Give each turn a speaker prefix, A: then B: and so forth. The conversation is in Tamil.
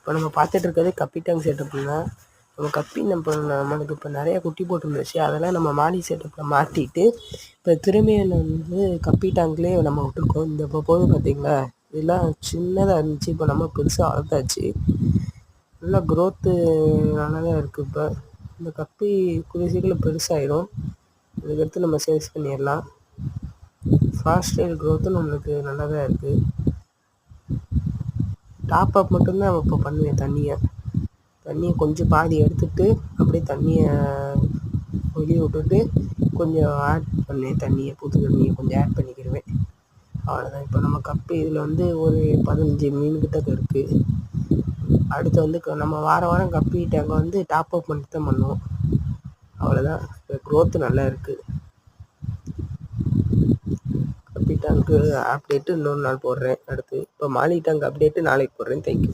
A: இப்போ நம்ம பார்த்துட்டு இருக்கிறது கப்பி டேங்க் செட்டப்னா நம்ம கப்பி நம்மளுக்கு இப்போ நிறைய குட்டி போட்டுருந்துச்சு. அதெல்லாம் நம்ம மாடி செட்டப்பில் மாற்றிட்டு இப்போ திரும்பியும் வந்து கப்பி டேங்க்லேயே நம்ம விட்டுருக்கோம். இந்த இப்போ போது பார்த்தீங்களா, இதெல்லாம் சின்னதாக இருந்துச்சு, இப்போ நம்ம பெருசாக வளர்த்தாச்சு. நல்லா க்ரோத்து நல்லா தான் இருக்குது. இப்போ இந்த கப்பி கூடிய சீக்கிரம் பெருசாகிடும். இதுக்கடுத்து நம்ம சேல்ஸ் பண்ணிடலாம். ஃபாஸ்ட் டைல் க்ரோத்தும் நம்மளுக்கு நல்லா தான் இருக்குது. டாப் அப் மட்டும்தான் நான் இப்போ பண்ணுவேன். தண்ணியை கொஞ்சம் பாதி எடுத்துகிட்டு அப்படியே தண்ணியை வெளியே விட்டுட்டு கொஞ்சம் ஆட் பண்ணுவேன். புது தண்ணியை கொஞ்சம் ஆட் பண்ணிக்கிடுவேன். அவ்வளோதான். இப்போ நம்ம கப்பு இதில் வந்து ஒரு 15 மீன்கிட்ட இருக்குது. அடுத்து வந்து நம்ம வாரம் கப்பி டேங்கை வந்து டாப் அப் பண்ணிட்டு தான் பண்ணுவோம். அவ்வளோதான். இப்போ க்ரோத்து நல்லா இருக்குது. கப்பி டேங்க்கு அப்டேட்டு இன்னொரு நாள் போடுறேன். அடுத்து இப்போ மாலி டேங்க் அப்டேட்டு நாளைக்கு போடுறேன். தேங்க்யூ.